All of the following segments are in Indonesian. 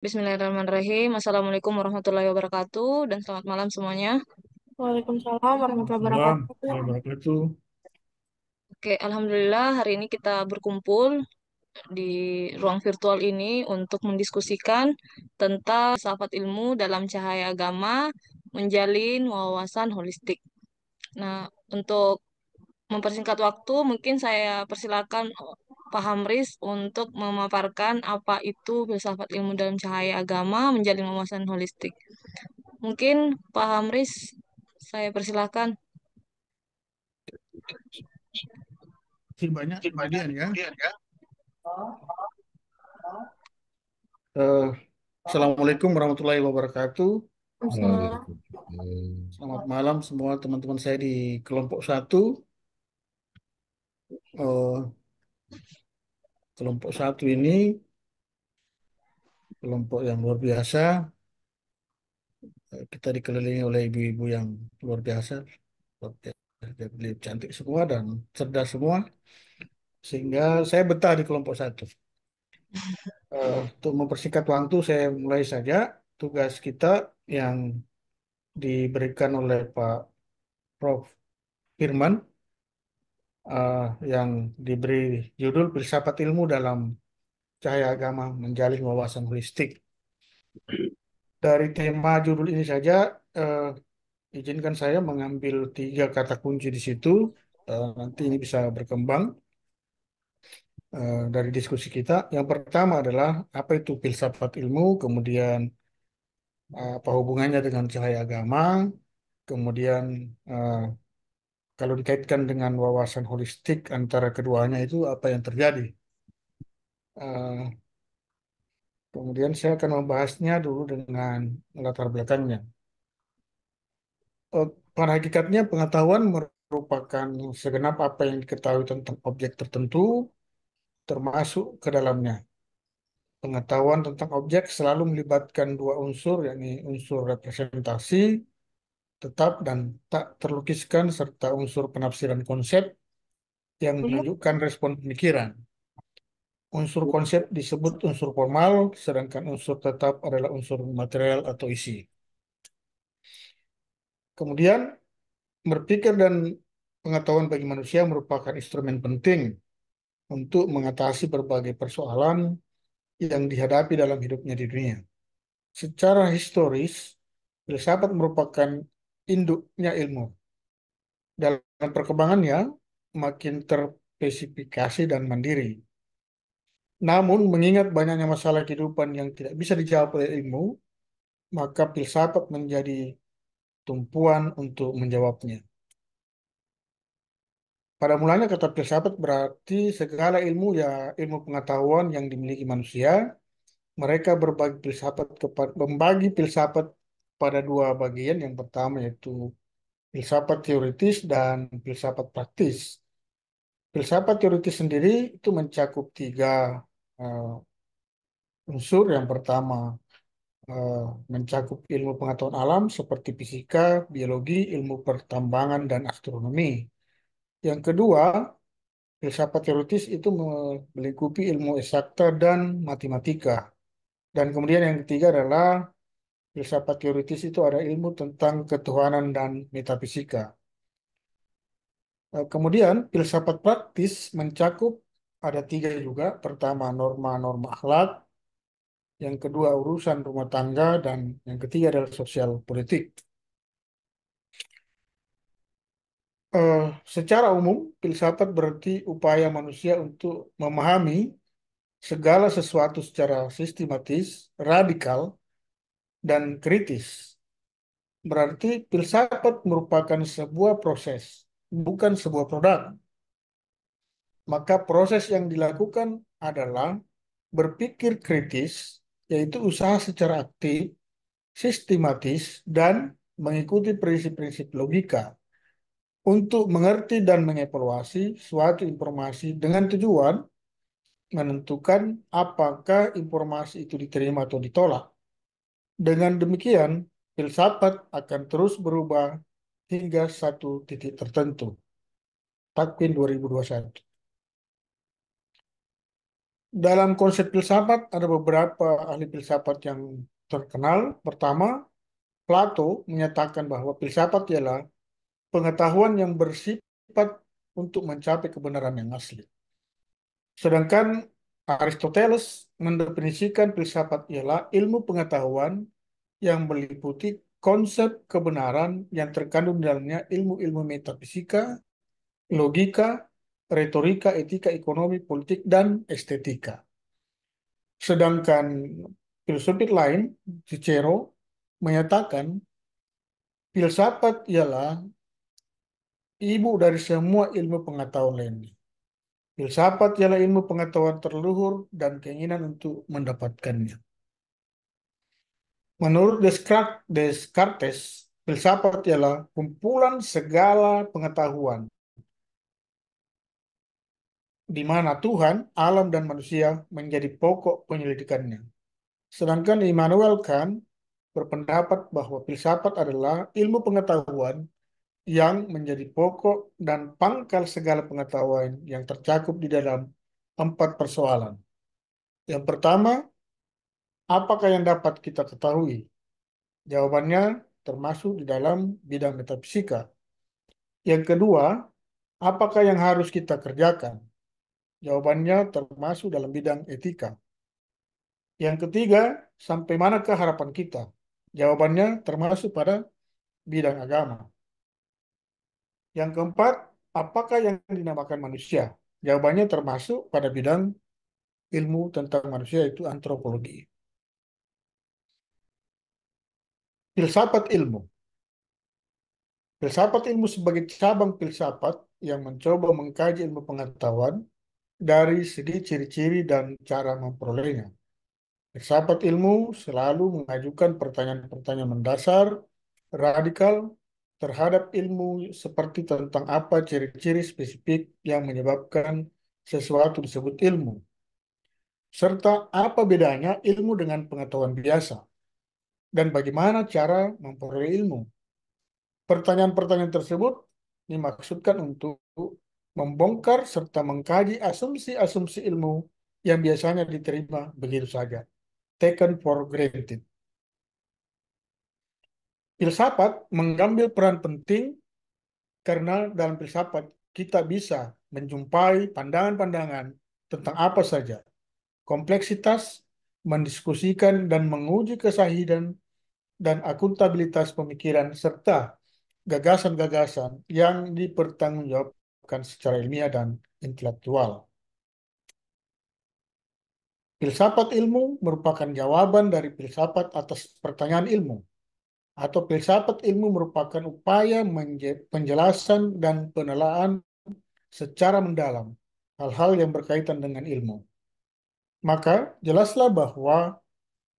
Bismillahirrahmanirrahim. Assalamualaikum warahmatullahi wabarakatuh dan selamat malam semuanya. Waalaikumsalam warahmatullahi Malam, wabarakatuh. warahmatullahi wabarakatuh. Oke, Alhamdulillah hari ini kita berkumpul di ruang virtual ini untuk mendiskusikan tentang filsafat ilmu dalam cahaya agama, menjalin wawasan holistik. Nah, untuk mempersingkat waktu, mungkin saya persilakan Pak Hamris untuk memaparkan apa itu filsafat ilmu dalam cahaya agama, menjalin wawasan holistik. Mungkin Pak Hamris, saya persilahkan. Terima banyak kemudian ya. Eh, Assalamualaikum warahmatullahi wabarakatuh. Waalaikumsalam. Selamat malam semua teman-teman saya di kelompok satu. Eh, Kelompok satu ini kelompok yang luar biasa. Kita dikelilingi oleh ibu-ibu yang luar biasa. Luar biasa. Jadi cantik semua dan cerdas semua. Sehingga saya betah di kelompok satu. Untuk mempersingkat waktu, saya mulai saja tugas kita yang diberikan oleh Pak Prof. Firman, eh, yang diberi judul Filsafat Ilmu dalam Cahaya Agama Menjalin Wawasan Holistik. Dari tema judul ini saja, eh, izinkan saya mengambil tiga kata kunci di situ. Nanti ini bisa berkembang dari diskusi kita. Yang pertama adalah apa itu filsafat ilmu, kemudian apa hubungannya dengan cahaya agama, kemudian eh, kalau dikaitkan dengan wawasan holistik antara keduanya itu apa yang terjadi. Eh, Kemudian saya akan membahasnya dulu dengan latar belakangnya. Pada hakikatnya pengetahuan merupakan segenap apa yang diketahui tentang objek tertentu, termasuk ke dalamnya. Pengetahuan tentang objek selalu melibatkan dua unsur, yakni unsur representasi, tetap dan tak terlukiskan, serta unsur penafsiran konsep yang menunjukkan respon pemikiran. Unsur konsep disebut unsur formal, sedangkan unsur tetap adalah unsur material atau isi. Kemudian berpikir dan pengetahuan bagi manusia merupakan instrumen penting untuk mengatasi berbagai persoalan yang dihadapi dalam hidupnya di dunia. Secara historis, filsafat merupakan induknya ilmu. Dalam perkembangannya, makin terspesifikasi dan mandiri. Namun, mengingat banyaknya masalah kehidupan yang tidak bisa dijawab oleh ilmu, maka filsafat menjadi tumpuan untuk menjawabnya. Pada mulanya kata filsafat berarti segala ilmu ya ilmu pengetahuan yang dimiliki manusia. Mereka membagi filsafat pada dua bagian. Yang pertama yaitu filsafat teoritis dan filsafat praktis. Filsafat teoritis sendiri itu mencakup tiga eh, unsur. Yang pertama eh, mencakup ilmu pengetahuan alam seperti fisika, biologi, ilmu pertambangan, dan astronomi. Yang kedua, filsafat teoritis itu melingkupi ilmu eksakta dan matematika. Dan kemudian yang ketiga adalah filsafat teoritis itu ada ilmu tentang ketuhanan dan metafisika. Kemudian filsafat praktis mencakup ada tiga juga. Pertama norma-norma akhlak, yang kedua urusan rumah tangga, dan yang ketiga adalah sosial politik. Eh, Secara umum, filsafat berarti upaya manusia untuk memahami segala sesuatu secara sistematis, radikal, dan kritis. Berarti filsafat merupakan sebuah proses, bukan sebuah produk. Maka proses yang dilakukan adalah berpikir kritis, yaitu usaha secara aktif, sistematis, dan mengikuti prinsip-prinsip logika untuk mengerti dan mengevaluasi suatu informasi dengan tujuan menentukan apakah informasi itu diterima atau ditolak. Dengan demikian, filsafat akan terus berubah hingga satu titik tertentu. Takwin 2021. Dalam konsep filsafat ada beberapa ahli filsafat yang terkenal. Pertama, Plato menyatakan bahwa filsafat ialah pengetahuan yang bersifat untuk mencapai kebenaran yang asli. Sedangkan Aristoteles mendefinisikan filsafat ialah ilmu pengetahuan yang meliputi konsep kebenaran yang terkandung di dalamnya ilmu-ilmu metafisika, logika, retorika, etika, ekonomi, politik, dan estetika. Sedangkan filsufat lain, Cicero, menyatakan filsafat ialah ibu dari semua ilmu pengetahuan lainnya. Filsafat ialah ilmu pengetahuan terluhur dan keinginan untuk mendapatkannya. Menurut Descartes, filsafat ialah kumpulan segala pengetahuan di mana Tuhan, alam, dan manusia menjadi pokok penyelidikannya. Sedangkan Immanuel Kant berpendapat bahwa filsafat adalah ilmu pengetahuan yang menjadi pokok dan pangkal segala pengetahuan yang tercakup di dalam 4 persoalan. Yang pertama, apakah yang dapat kita ketahui? Jawabannya termasuk di dalam bidang metafisika. Yang kedua, apakah yang harus kita kerjakan? Jawabannya termasuk dalam bidang etika. Yang ketiga, sampai manakah harapan kita? Jawabannya termasuk pada bidang agama. Yang keempat, apakah yang dinamakan manusia? Jawabannya termasuk pada bidang ilmu tentang manusia, yaitu antropologi. Filsafat ilmu. Filsafat ilmu sebagai cabang filsafat yang mencoba mengkaji ilmu pengetahuan dari segi ciri-ciri dan cara memperolehnya. Filsafat ilmu selalu mengajukan pertanyaan-pertanyaan mendasar, radikal, terhadap ilmu seperti tentang apa ciri-ciri spesifik yang menyebabkan sesuatu disebut ilmu, serta apa bedanya ilmu dengan pengetahuan biasa, dan bagaimana cara memperoleh ilmu. Pertanyaan-pertanyaan tersebut dimaksudkan untuk membongkar serta mengkaji asumsi-asumsi ilmu yang biasanya diterima begitu saja, taken for granted. Filsafat mengambil peran penting karena dalam filsafat kita bisa menjumpai pandangan-pandangan tentang apa saja, kompleksitas, mendiskusikan dan menguji kesahihan dan akuntabilitas pemikiran serta gagasan-gagasan yang dipertanggungjawabkan secara ilmiah dan intelektual. Filsafat ilmu merupakan jawaban dari filsafat atas pertanyaan ilmu, atau filsafat ilmu merupakan upaya penjelasan dan penelaahan secara mendalam hal-hal yang berkaitan dengan ilmu. Maka jelaslah bahwa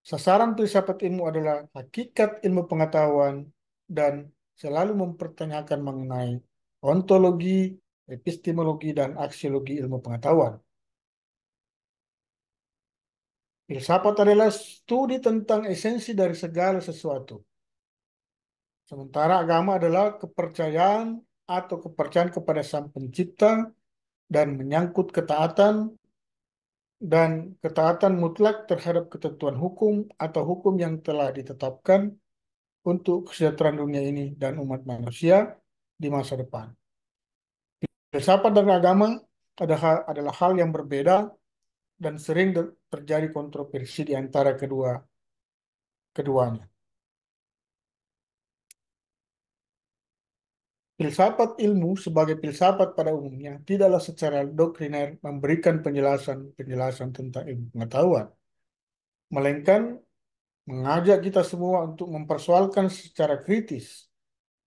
sasaran filsafat ilmu adalah hakikat ilmu pengetahuan dan selalu mempertanyakan mengenai ontologi, epistemologi, dan aksiologi ilmu pengetahuan. Filsafat adalah studi tentang esensi dari segala sesuatu. Sementara agama adalah kepercayaan atau kepercayaan kepada Sang Pencipta dan menyangkut ketaatan mutlak terhadap ketentuan hukum atau hukum yang telah ditetapkan untuk kesejahteraan dunia ini dan umat manusia di masa depan. Filsafat dan agama adalah hal yang berbeda dan sering terjadi kontroversi di antara keduanya. Filsafat ilmu sebagai filsafat pada umumnya tidaklah secara doktriner memberikan penjelasan tentang ilmu pengetahuan, melainkan mengajak kita semua untuk mempersoalkan secara kritis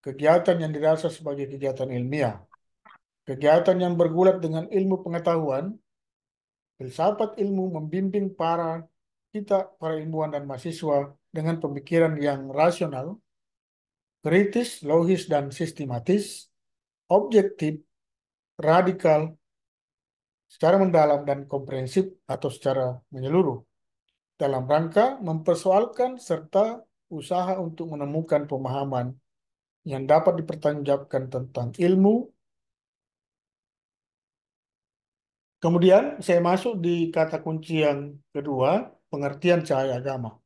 kegiatan yang dirasa sebagai kegiatan ilmiah. Kegiatan yang bergulat dengan ilmu pengetahuan, filsafat ilmu membimbing para ilmuwan dan mahasiswa dengan pemikiran yang rasional, kritis, logis, dan sistematis, objektif, radikal, secara mendalam dan komprehensif atau secara menyeluruh, dalam rangka mempersoalkan serta usaha untuk menemukan pemahaman yang dapat dipertanggungjawabkan tentang ilmu, Kemudian saya masuk di kata kunci yang kedua, pengertian cahaya agama.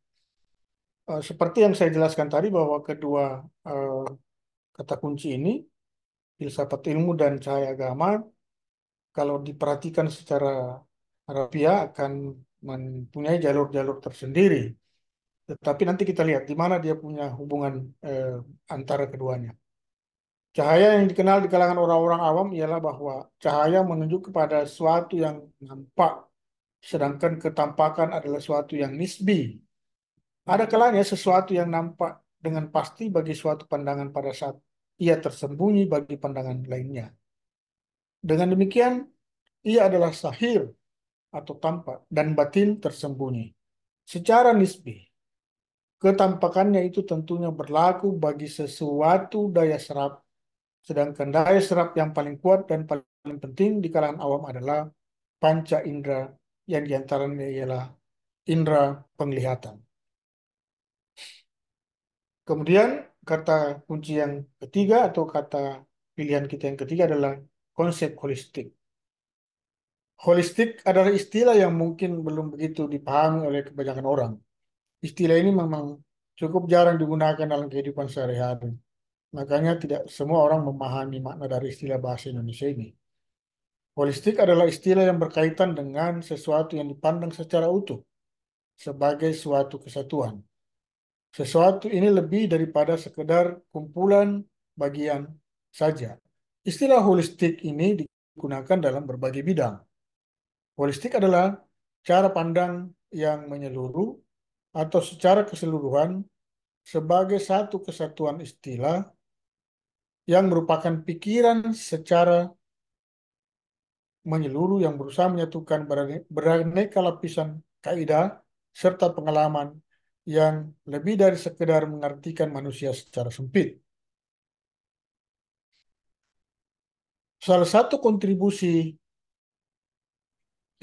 Seperti yang saya jelaskan tadi bahwa kedua eh, kata kunci ini, filsafat ilmu dan cahaya agama, kalau diperhatikan secara harfiah akan mempunyai jalur-jalur tersendiri. Tetapi nanti kita lihat di mana dia punya hubungan eh, antara keduanya. Cahaya yang dikenal di kalangan orang-orang awam ialah bahwa cahaya menunjuk kepada suatu yang nampak, sedangkan ketampakan adalah suatu yang nisbi. Ada kalanya sesuatu yang nampak dengan pasti bagi suatu pandangan pada saat ia tersembunyi bagi pandangan lainnya. Dengan demikian, ia adalah sahir atau tampak dan batin tersembunyi. Secara nisbi, ketampakannya itu tentunya berlaku bagi sesuatu daya serap, sedangkan daya serap yang paling kuat dan paling penting di kalangan awam adalah panca indera yang diantaranya ialah indera penglihatan. Kemudian kata kunci yang ketiga atau kata pilihan kita yang ketiga adalah konsep holistik. Holistik adalah istilah yang mungkin belum begitu dipahami oleh kebanyakan orang. Istilah ini memang cukup jarang digunakan dalam kehidupan sehari-hari. Makanya tidak semua orang memahami makna dari istilah bahasa Indonesia ini. Holistik adalah istilah yang berkaitan dengan sesuatu yang dipandang secara utuh sebagai suatu kesatuan. Sesuatu ini lebih daripada sekedar kumpulan bagian saja. Istilah holistik ini digunakan dalam berbagai bidang. Holistik adalah cara pandang yang menyeluruh atau secara keseluruhan sebagai satu kesatuan istilah yang merupakan pikiran secara menyeluruh yang berusaha menyatukan beraneka lapisan kaidah serta pengalaman yang lebih dari sekedar mengartikan manusia secara sempit. Salah satu kontribusi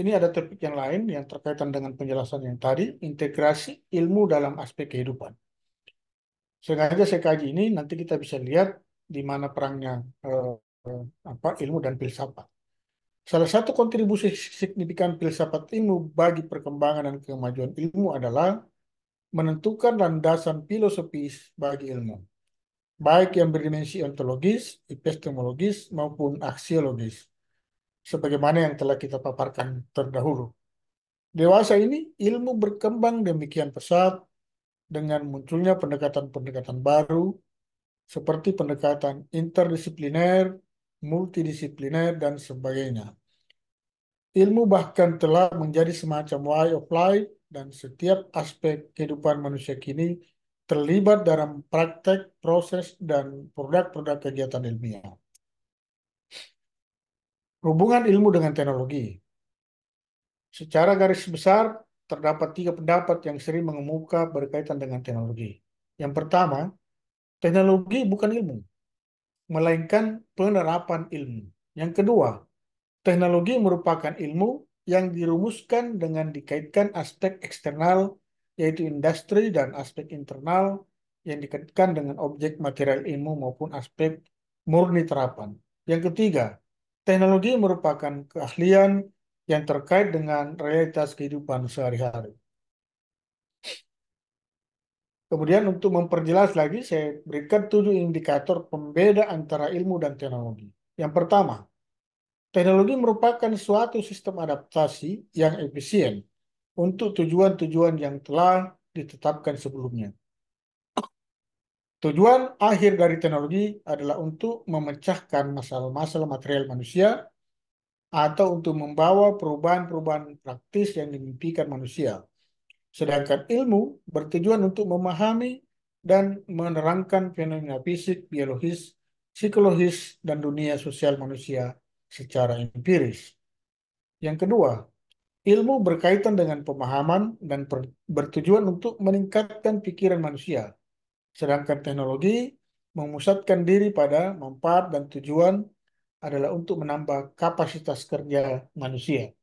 ini ada topik yang lain yang terkaitan dengan penjelasan yang tadi, integrasi ilmu dalam aspek kehidupan. Sengaja saya kaji ini, nanti kita bisa lihat di mana perangnya eh, ilmu dan filsafat. Salah satu kontribusi signifikan filsafat ilmu bagi perkembangan dan kemajuan ilmu adalah menentukan landasan filosofis bagi ilmu, baik yang berdimensi ontologis, epistemologis, maupun aksiologis, sebagaimana yang telah kita paparkan terdahulu. Dewasa ini, ilmu berkembang demikian pesat dengan munculnya pendekatan-pendekatan baru, seperti pendekatan interdisipliner, multidisipliner, dan sebagainya. Ilmu bahkan telah menjadi semacam way of life dan setiap aspek kehidupan manusia kini terlibat dalam praktek, proses, dan produk-produk kegiatan ilmiah. Hubungan ilmu dengan teknologi. Secara garis besar, terdapat tiga pendapat yang sering mengemuka berkaitan dengan teknologi. Yang pertama, teknologi bukan ilmu, melainkan penerapan ilmu. Yang kedua, teknologi merupakan ilmu yang dirumuskan dengan dikaitkan aspek eksternal, yaitu industri, dan aspek internal yang dikaitkan dengan objek material ilmu maupun aspek murni terapan. Yang ketiga, teknologi merupakan keahlian yang terkait dengan realitas kehidupan sehari-hari. Kemudian untuk memperjelas lagi, saya berikan 7 indikator pembeda antara ilmu dan teknologi. Yang pertama, teknologi merupakan suatu sistem adaptasi yang efisien untuk tujuan-tujuan yang telah ditetapkan sebelumnya. Tujuan akhir dari teknologi adalah untuk memecahkan masalah-masalah material manusia atau untuk membawa perubahan-perubahan praktis yang dimimpikan manusia. Sedangkan ilmu bertujuan untuk memahami dan menerangkan fenomena fisik, biologis, psikologis, dan dunia sosial manusia secara empiris. Yang kedua, ilmu berkaitan dengan pemahaman dan bertujuan untuk meningkatkan pikiran manusia. Sedangkan teknologi memusatkan diri pada manfaat dan tujuan adalah untuk menambah kapasitas kerja manusia.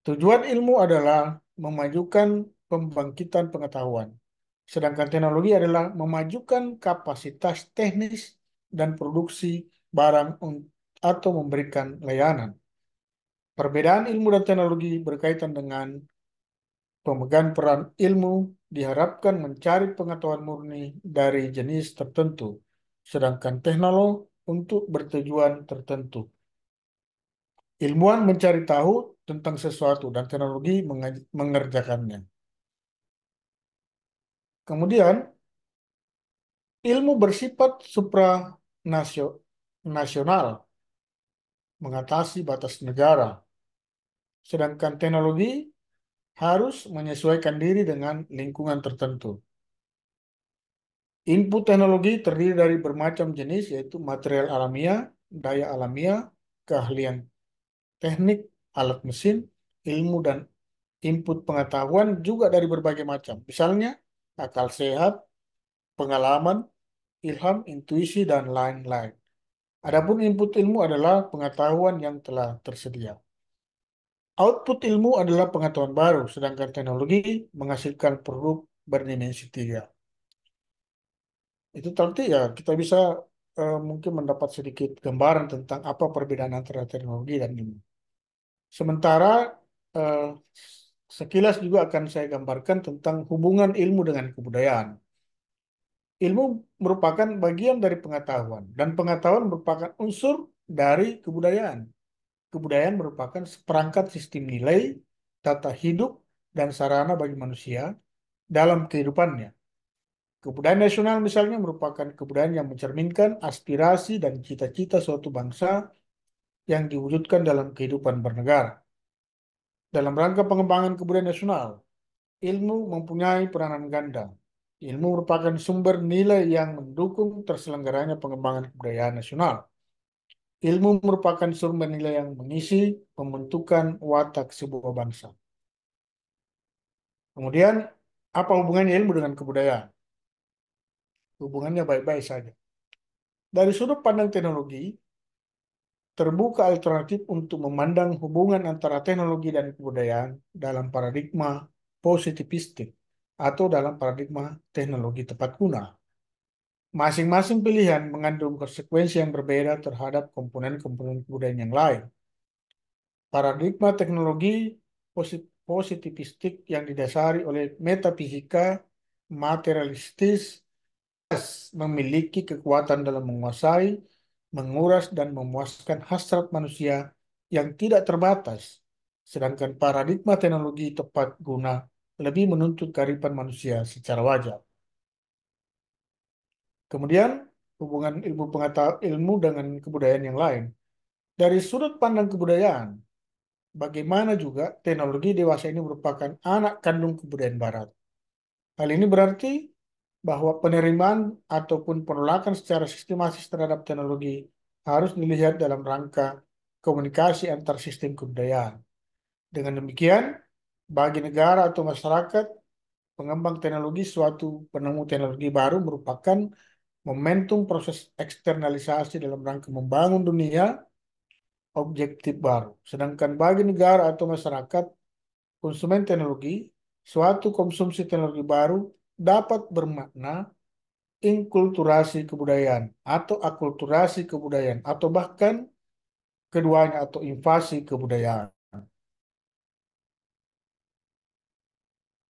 Tujuan ilmu adalah memajukan pembangkitan pengetahuan, sedangkan teknologi adalah memajukan kapasitas teknis dan produksi barang atau memberikan layanan. Perbedaan ilmu dan teknologi berkaitan dengan pemegang peran ilmu diharapkan mencari pengetahuan murni dari jenis tertentu, sedangkan teknolog untuk bertujuan tertentu. Ilmuwan mencari tahu tentang sesuatu dan teknologi mengerjakannya. Kemudian, ilmu bersifat supranasional, mengatasi batas negara, sedangkan teknologi harus menyesuaikan diri dengan lingkungan tertentu. Input teknologi terdiri dari bermacam jenis, yaitu material alamiah, daya alamiah, keahlian teknik, alat mesin, ilmu, dan input pengetahuan juga dari berbagai macam. Misalnya, akal sehat, pengalaman, ilham, intuisi, dan lain-lain. Adapun input ilmu adalah pengetahuan yang telah tersedia. Output ilmu adalah pengetahuan baru, sedangkan teknologi menghasilkan produk berdimensi tiga. Itu nanti ya kita bisa mungkin mendapat sedikit gambaran tentang apa perbedaan antara teknologi dan ilmu. Sementara eh, sekilas juga akan saya gambarkan tentang hubungan ilmu dengan kebudayaan. Ilmu merupakan bagian dari pengetahuan, dan pengetahuan merupakan unsur dari kebudayaan. Kebudayaan merupakan seperangkat sistem nilai, tata hidup, dan sarana bagi manusia dalam kehidupannya. Kebudayaan nasional misalnya merupakan kebudayaan yang mencerminkan aspirasi dan cita-cita suatu bangsa yang diwujudkan dalam kehidupan bernegara. Dalam rangka pengembangan kebudayaan nasional, ilmu mempunyai peranan ganda. Ilmu merupakan sumber nilai yang mendukung terselenggaranya pengembangan kebudayaan nasional. Ilmu merupakan sumber nilai yang mengisi pembentukan watak sebuah bangsa. Kemudian, apa hubungannya ilmu dengan kebudayaan? Hubungannya baik-baik saja. Dari sudut pandang teknologi, terbuka alternatif untuk memandang hubungan antara teknologi dan kebudayaan dalam paradigma positivistik atau dalam paradigma teknologi tepat guna. Masing-masing pilihan mengandung konsekuensi yang berbeda terhadap komponen-komponen kebudayaan yang lain. Paradigma teknologi positivistik yang didasari oleh metafisika materialistis memiliki kekuatan dalam menguasai, menguras, dan memuaskan hasrat manusia yang tidak terbatas. Sedangkan paradigma teknologi tepat guna lebih menuntut kearifan manusia secara wajar. Kemudian, hubungan ilmu dengan kebudayaan yang lain. Dari sudut pandang kebudayaan, bagaimana juga teknologi dewasa ini merupakan anak kandung kebudayaan Barat. Hal ini berarti bahwa penerimaan ataupun penolakan secara sistematis terhadap teknologi harus dilihat dalam rangka komunikasi antar sistem kebudayaan. Dengan demikian, bagi negara atau masyarakat, pengembang teknologi suatu penemu teknologi baru merupakan momentum proses eksternalisasi dalam rangka membangun dunia objektif baru. Sedangkan bagi negara atau masyarakat, konsumen teknologi, suatu konsumsi teknologi baru dapat bermakna inkulturasi kebudayaan atau akulturasi kebudayaan atau bahkan keduanya atau invasi kebudayaan.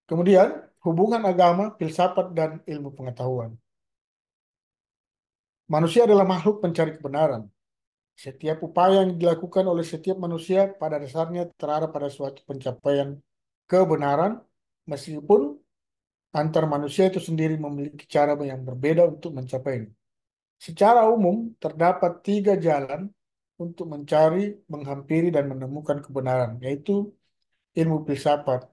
Kemudian, hubungan agama, filsafat, dan ilmu pengetahuan. Manusia adalah makhluk pencari kebenaran. Setiap upaya yang dilakukan oleh setiap manusia pada dasarnya terarah pada suatu pencapaian kebenaran, meskipun antar manusia itu sendiri memiliki cara yang berbeda untuk mencapainya. Secara umum, terdapat tiga jalan untuk mencari, menghampiri, dan menemukan kebenaran, yaitu ilmu filsafat,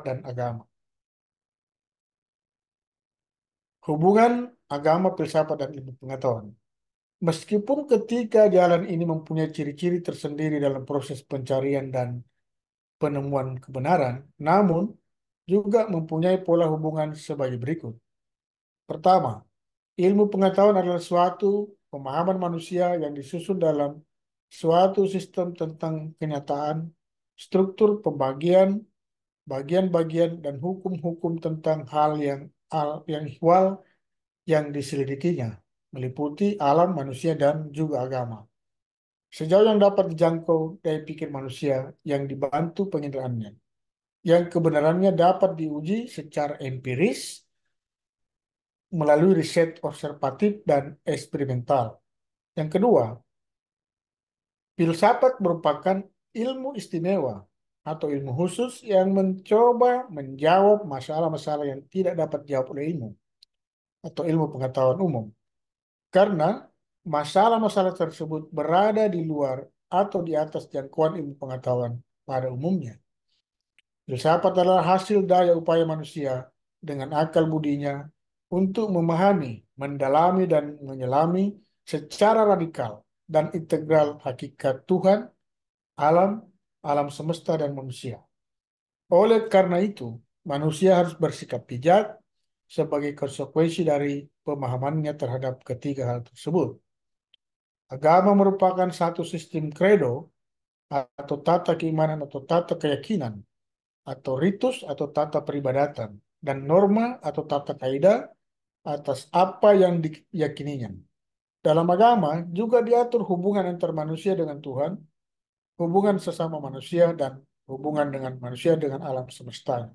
dan agama. Hubungan agama, filsafat, dan ilmu pengetahuan. Meskipun ketiga jalan ini mempunyai ciri-ciri tersendiri dalam proses pencarian dan penemuan kebenaran, namun juga mempunyai pola hubungan sebagai berikut. Pertama, ilmu pengetahuan adalah suatu pemahaman manusia yang disusun dalam suatu sistem tentang kenyataan, struktur pembagian, bagian-bagian, dan hukum-hukum tentang hal yang ihwal yang diselidikinya, meliputi alam, manusia, dan juga agama. sejauh yang dapat dijangkau daya pikir manusia yang dibantu penginderaan,nya, yang kebenarannya dapat diuji secara empiris melalui riset observatif dan eksperimental. Yang kedua, filsafat merupakan ilmu istimewa atau ilmu khusus yang mencoba menjawab masalah-masalah yang tidak dapat dijawab oleh ilmu atau ilmu pengetahuan umum. Karena masalah-masalah tersebut berada di luar atau di atas jangkauan ilmu pengetahuan pada umumnya. Filsafat adalah hasil daya upaya manusia dengan akal budinya untuk memahami, mendalami, dan menyelami secara radikal dan integral hakikat Tuhan, alam, alam semesta, dan manusia. Oleh karena itu, manusia harus bersikap bijak sebagai konsekuensi dari pemahamannya terhadap ketiga hal tersebut. Agama merupakan satu sistem credo atau tata keimanan atau tata keyakinan atau ritus atau tata peribadatan dan norma atau tata kaidah atas apa yang diyakininya. Dalam agama juga diatur hubungan antar manusia dengan Tuhan, hubungan sesama manusia, dan hubungan dengan manusia dengan alam semesta.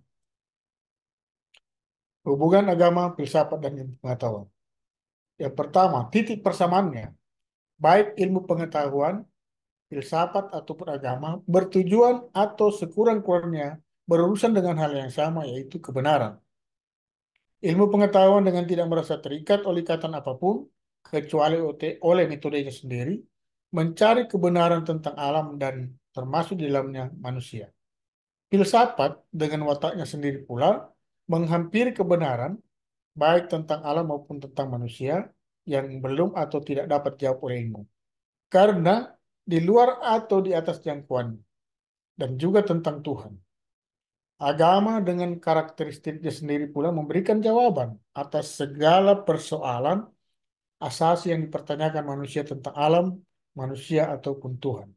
Hubungan agama, filsafat, dan ilmu pengetahuan. Yang pertama, titik persamaannya, baik ilmu pengetahuan, filsafat, ataupun agama, bertujuan atau sekurang-kurangnya berurusan dengan hal yang sama, yaitu kebenaran. Ilmu pengetahuan dengan tidak merasa terikat oleh ikatan apapun, kecuali oleh metodenya sendiri, mencari kebenaran tentang alam dan termasuk di dalamnya manusia. Filsafat dengan wataknya sendiri pula menghampiri kebenaran, baik tentang alam maupun tentang manusia, yang belum atau tidak dapat dijawab oleh ilmu. Karena di luar atau di atas jangkauan, dan juga tentang Tuhan. Agama dengan karakteristiknya sendiri pula memberikan jawaban atas segala persoalan asasi yang dipertanyakan manusia tentang alam, manusia, ataupun Tuhan.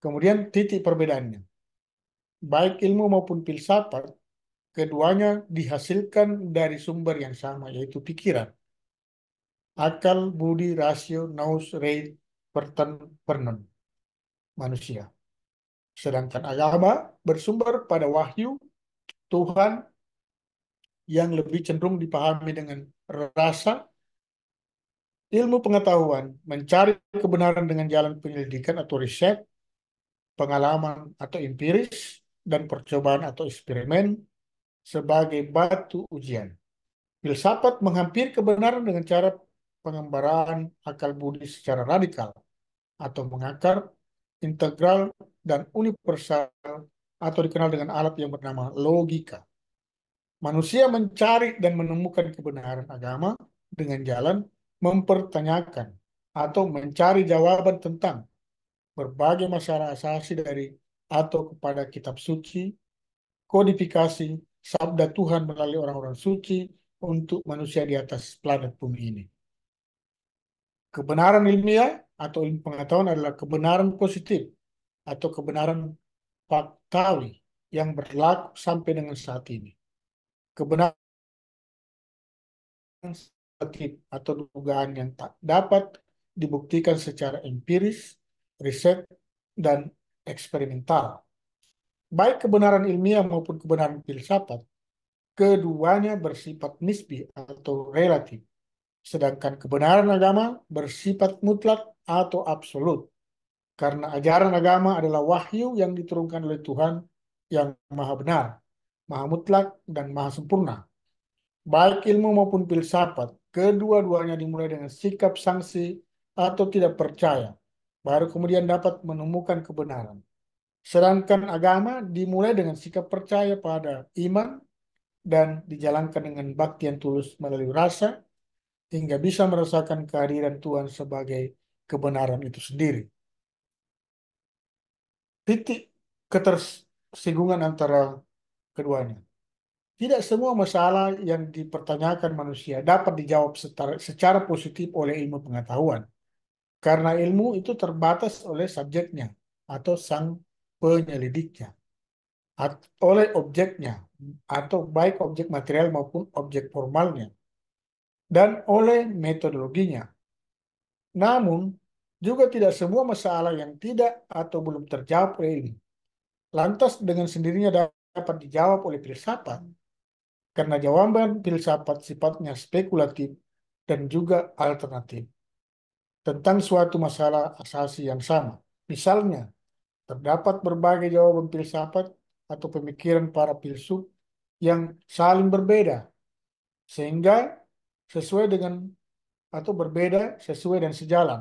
Kemudian titik perbedaannya. Baik ilmu maupun filsafat, keduanya dihasilkan dari sumber yang sama, yaitu pikiran. Akal, budi, rasio, nous, rei, perten, pernon, manusia. Sedangkan agama bersumber pada wahyu Tuhan yang lebih cenderung dipahami dengan rasa. Ilmu pengetahuan mencari kebenaran dengan jalan penyelidikan atau riset, pengalaman atau empiris, dan percobaan atau eksperimen sebagai batu ujian. Filsafat menghampiri kebenaran dengan cara pengembaraan akal budi secara radikal atau mengakar, integral, dan universal atau dikenal dengan alat yang bernama logika. Manusia mencari dan menemukan kebenaran agama dengan jalan mempertanyakan atau mencari jawaban tentang berbagai masalah asasi dari atau kepada kitab suci, kodifikasi, sabda Tuhan melalui orang-orang suci untuk manusia di atas planet bumi ini. Kebenaran ilmiah atau ilmu pengetahuan adalah kebenaran positif atau kebenaran faktawi yang berlaku sampai dengan saat ini. Kebenaran positif atau dugaan yang tak dapat dibuktikan secara empiris, riset, dan eksperimental. Baik kebenaran ilmiah maupun kebenaran filsafat, keduanya bersifat nisbi atau relatif. Sedangkan kebenaran agama bersifat mutlak atau absolut. Karena ajaran agama adalah wahyu yang diturunkan oleh Tuhan yang maha benar, maha mutlak, dan maha sempurna. Baik ilmu maupun filsafat, kedua-duanya dimulai dengan sikap sanksi atau tidak percaya, baru kemudian dapat menemukan kebenaran. Sedangkan agama dimulai dengan sikap percaya pada iman dan dijalankan dengan bakti yang tulus melalui rasa, hingga bisa merasakan kehadiran Tuhan sebagai kebenaran itu sendiri. Titik ketersinggungan antara keduanya. Tidak semua masalah yang dipertanyakan manusia dapat dijawab secara positif oleh ilmu pengetahuan, karena ilmu itu terbatas oleh subjeknya atau sang penyelidiknya, oleh objeknya, atau baik objek material maupun objek formalnya, dan oleh metodologinya. Namun, Juga tidak semua masalah yang tidak atau belum terjawab oleh ilmu. Lantas dengan sendirinya dapat dijawab oleh filsafat, karena jawaban filsafat sifatnya spekulatif dan juga alternatif tentang suatu masalah asasi yang sama. Misalnya, terdapat berbagai jawaban filsafat atau pemikiran para filsuf yang saling berbeda, sehingga sesuai dengan atau berbeda sesuai dan sejalan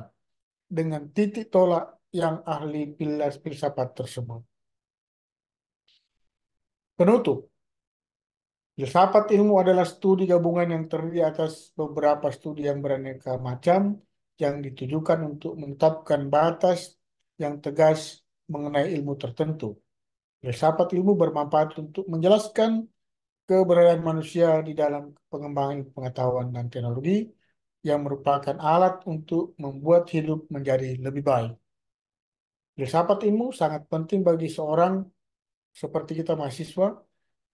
dengan titik tolak yang ahli filsafat tersebut. Penutup, filsafat ilmu adalah studi gabungan yang terdiri atas beberapa studi yang beraneka macam yang ditujukan untuk menetapkan batas yang tegas mengenai ilmu tertentu. Filsafat ilmu bermanfaat untuk menjelaskan keberadaan manusia di dalam pengembangan pengetahuan dan teknologi yang merupakan alat untuk membuat hidup menjadi lebih baik. Filsafat ilmu sangat penting bagi seorang seperti kita mahasiswa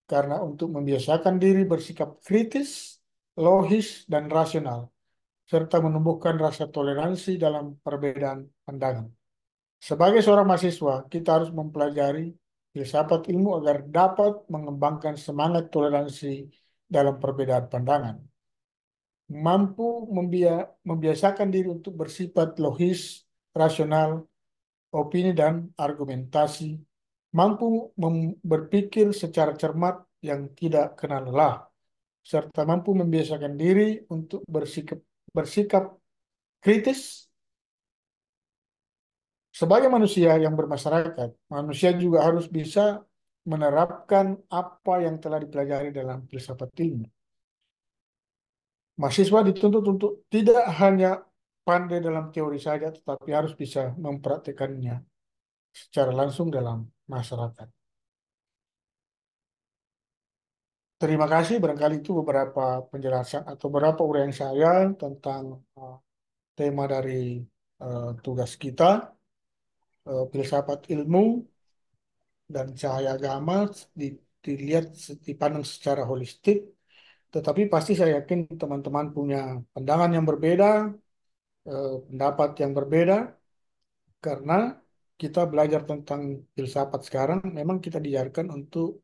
karena untuk membiasakan diri bersikap kritis, logis, dan rasional, serta menumbuhkan rasa toleransi dalam perbedaan pandangan. Sebagai seorang mahasiswa, kita harus mempelajari filsafat ilmu agar dapat mengembangkan semangat toleransi dalam perbedaan pandangan, mampu membiasakan diri untuk bersifat logis, rasional, opini dan argumentasi, mampu berpikir secara cermat yang tidak kenal lelah, serta mampu membiasakan diri untuk bersikap kritis. Sebagai manusia yang bermasyarakat, manusia juga harus bisa menerapkan apa yang telah dipelajari dalam filsafat ilmu. Mahasiswa dituntut untuk tidak hanya pandai dalam teori saja, tetapi harus bisa mempraktikkannya secara langsung dalam masyarakat. Terima kasih, barangkali itu beberapa penjelasan atau beberapa uraian saya tentang tema dari tugas kita, filsafat ilmu dan cahaya agama dilihat, dipandang secara holistik, tetapi pasti saya yakin teman-teman punya pandangan yang berbeda, pendapat yang berbeda, karena kita belajar tentang filsafat sekarang, memang kita diajarkan untuk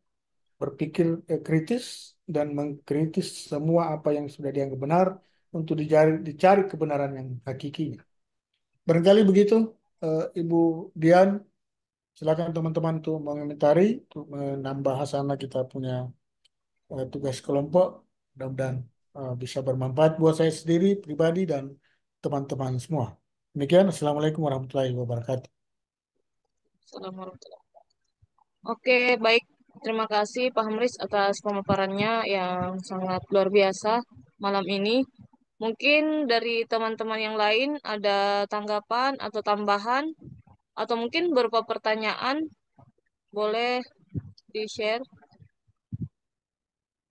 berpikir kritis dan mengkritis semua apa yang sudah dianggap benar untuk dicari kebenaran yang hakikinya. Barangkali begitu, Ibu Dian, silakan teman-teman untuk mengomentari, untuk menambah hasanah kita punya tugas kelompok. Mudah-mudahan bisa bermanfaat buat saya sendiri, pribadi, dan teman-teman semua. Demikian, Assalamualaikum warahmatullahi wabarakatuh. Assalamualaikum. Oke, baik. Terima kasih Pak Hamris atas pemaparannya yang sangat luar biasa malam ini. Mungkin dari teman-teman yang lain ada tanggapan atau tambahan, atau mungkin berupa pertanyaan, boleh di-share.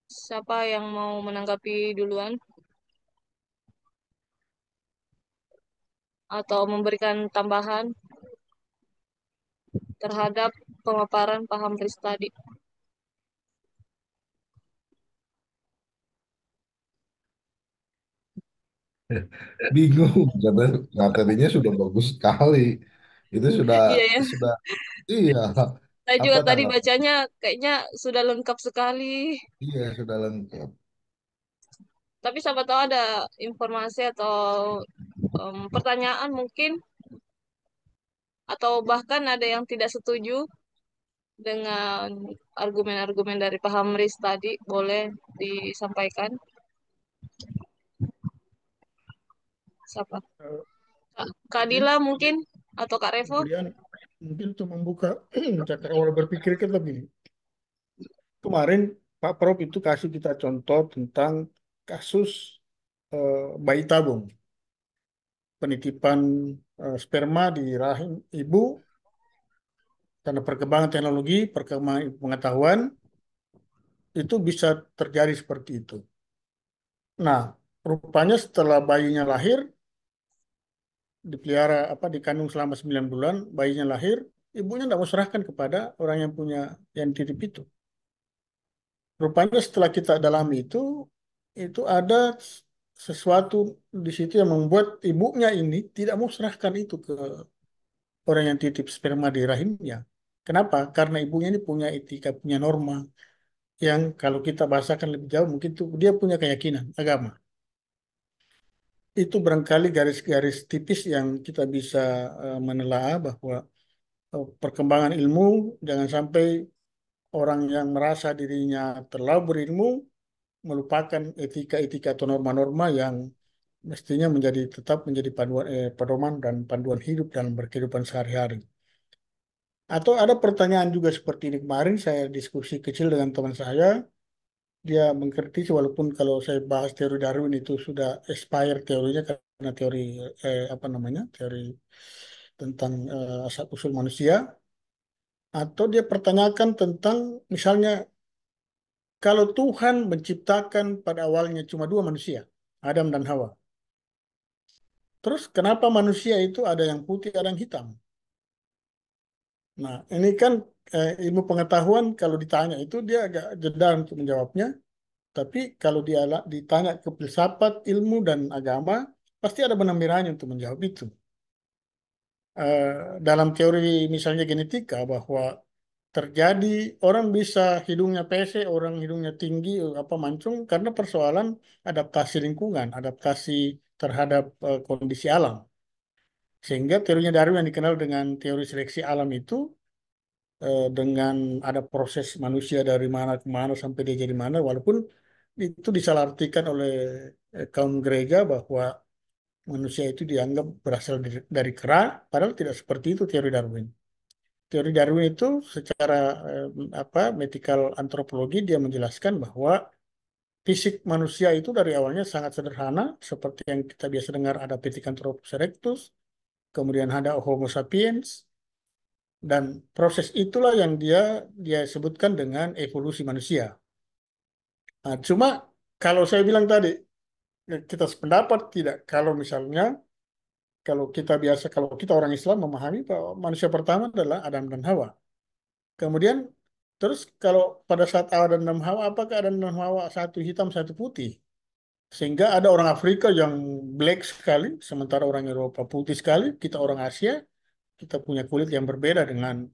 Siapa yang mau menanggapi duluan atau memberikan tambahan terhadap pemaparan Pak Hamris tadi? Bingung karena materinya sudah bagus sekali. Itu sudah Iya ya, sudah iya. saya Apa juga tadi tanggapan? bacanya kayaknya sudah lengkap sekali. Iya, sudah lengkap. Tapi siapa tahu ada informasi atau pertanyaan mungkin, atau bahkan ada yang tidak setuju dengan argumen-argumen dari Pak Hamris tadi, boleh disampaikan. Siapa? Eh, Kak Mungkin Dila mungkin atau Kak Revo? kemudian mungkin untuk membuka cakar awal berpikir kita begini. Kemarin Pak Prof itu kasih kita contoh tentang kasus bayi tabung, penitipan sperma di rahim ibu karena perkembangan teknologi, perkembangan pengetahuan itu bisa terjadi seperti itu. Nah, rupanya setelah bayinya lahir, dipelihara apa dikandung selama 9 bulan, bayinya lahir, ibunya tidak mau serahkan kepada orang yang punya yang titip itu. Rupanya setelah kita dalami itu ada sesuatu di situ yang membuat ibunya ini tidak mau serahkan itu ke orang yang titip sperma di rahimnya. Kenapa? Karena ibunya ini punya etika, punya norma yang kalau kita bahasakan lebih jauh mungkin tuh dia punya keyakinan agama. Itu barangkali garis-garis tipis yang kita bisa menelaah bahwa perkembangan ilmu jangan sampai orang yang merasa dirinya terlalu berilmu melupakan etika-etika atau norma-norma yang mestinya tetap menjadi pedoman dan panduan hidup dalam berkehidupan sehari-hari. Atau ada pertanyaan juga seperti ini kemarin saya diskusi kecil dengan teman saya, dia mengkritisi walaupun kalau saya bahas teori Darwin itu sudah expire teorinya karena teori apa namanya teori tentang asal usul manusia, atau dia pertanyakan tentang misalnya kalau Tuhan menciptakan pada awalnya cuma dua manusia, Adam dan Hawa. Terus kenapa manusia itu ada yang putih, ada yang hitam? Nah, ini kan ilmu pengetahuan kalau ditanya itu dia agak jeda untuk menjawabnya. Tapi kalau dia ditanya ke filsafat, ilmu dan agama, pasti ada benang merahnya untuk menjawab itu. Eh, dalam teori misalnya genetika bahwa terjadi orang bisa hidungnya pesek, orang hidungnya tinggi, apa mancung karena persoalan adaptasi lingkungan, adaptasi terhadap kondisi alam. Sehingga teorinya Darwin yang dikenal dengan teori seleksi alam itu dengan ada proses manusia dari mana ke mana sampai dia jadi mana, walaupun itu disalahartikan oleh kaum gereja bahwa manusia itu dianggap berasal dari kera, padahal tidak seperti itu teori Darwin. Teori Darwin itu secara apa medical antropologi dia menjelaskan bahwa fisik manusia itu dari awalnya sangat sederhana, seperti yang kita biasa dengar ada Pithecanthropus erectus, kemudian ada Homo sapiens, dan proses itulah yang dia sebutkan dengan evolusi manusia. Nah, cuma kalau saya bilang tadi kita sependapat tidak kalau misalnya kalau kita orang Islam memahami bahwa manusia pertama adalah Adam dan Hawa. Kemudian terus kalau pada saat Adam dan Hawa apakah Adam dan Hawa satu hitam satu putih? Sehingga ada orang Afrika yang black sekali, sementara orang Eropa putih sekali, kita orang Asia, kita punya kulit yang berbeda dengan